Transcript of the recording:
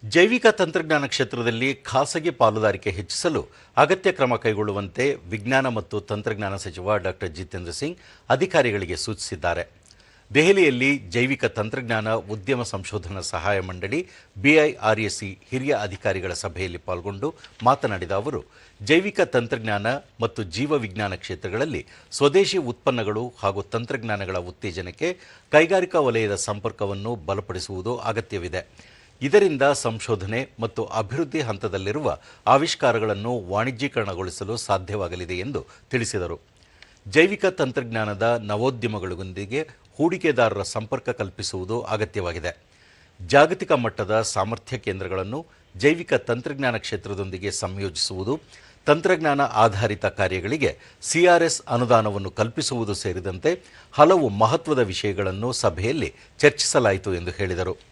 ಜೈವಿಕ ತಂತ್ರಜ್ಞಾನ ಕ್ಷೇತ್ರದಲ್ಲಿ ಖಾಸಗಿ ಪಾಲುದಾರಿಕೆ ಹೆಚ್ಚಿಸಲು ಅಗತ್ಯ ಕ್ರಮ ಕೈಗೊಳ್ಳುವಂತೆ ವಿಜ್ಞಾನ ಮತ್ತು ತಂತ್ರಜ್ಞಾನ ಸಚಿವ ಡಾಕ್ಟರ್ ಜಿತೇಂದ್ರ ಸಿಂಗ್ ಅಧಿಕಾರಿಗಳಿಗೆ ಸೂಚಿಸಿದ್ದಾರೆ. ದೆಹಲಿಯಲ್ಲಿ ಜೈವಿಕ ತಂತ್ರಜ್ಞಾನ ಉದ್ಯಮ ಸಂಶೋಧನಾ ಸಹಾಯ ಮಂಡಳಿ BIRAC ಹಿರಿಯ ಅಧಿಕಾರಿಗಳ ಸಭೆಯಲ್ಲಿ ಪಾಲ್ಗೊಂಡು ಮಾತನಾಡಿದ ಅವರು, ಜೈವಿಕ ತಂತ್ರಜ್ಞಾನ ಮತ್ತು ಜೀವವಿಜ್ಞಾನ ಕ್ಷೇತ್ರಗಳಲ್ಲಿ ಸ್ವದೇಶಿ ಉತ್ಪನ್ನಗಳು ಹಾಗೂ ತಂತ್ರಜ್ಞಾನಗಳ ಉತ್ತೇಜನಕ್ಕೆ ಕೈಗಾರಿಕಾ ವಲಯದ ಸಂಪರ್ಕವನ್ನು ಬಲಪಡಿಸುವುದು ಅಗತ್ಯವಿದೆ. ಇದರಿಂದ ಸಂಶೋಧನೆ ಮತ್ತು ಅಭಿವೃದ್ಧಿ ಹಂತದಲ್ಲಿರುವ ಆವಿಷ್ಕಾರಗಳನ್ನು ವಾಣಿಜ್ಯೀಕರಣಗೊಳಿಸಲು ಸಾಧ್ಯವಾಗಲಿದೆ ಎಂದು ತಿಳಿಸಿದರು. ಜೈವಿಕ ತಂತ್ರಜ್ಞಾನದ ನವೋದ್ಯಮಗಳೊಂದಿಗೆ ಹೂಡಿಕೆದಾರರ ಸಂಪರ್ಕ ಕಲ್ಪಿಸುವುದು ಅಗತ್ಯವಾಗಿದೆ. ಜಾಗತಿಕ ಮಟ್ಟದ ಸಾಮರ್ಥ್ಯ ಕೇಂದ್ರಗಳನ್ನು ಜೈವಿಕ ತಂತ್ರಜ್ಞಾನ ಕ್ಷೇತ್ರದೊಂದಿಗೆ ಸಂಯೋಜಿಸುವುದು, ತಂತ್ರಜ್ಞಾನ ಆಧಾರಿತ ಕಾರ್ಯಗಳಿಗೆ CRS ಅನುದಾನವನ್ನು ಕಲ್ಪಿಸುವುದು ಸೇರಿದಂತೆ ಹಲವು ಮಹತ್ವದ ವಿಷಯಗಳನ್ನು ಸಭೆಯಲ್ಲಿ ಚರ್ಚಿಸಲಾಯಿತು ಎಂದು ಹೇಳಿದರು.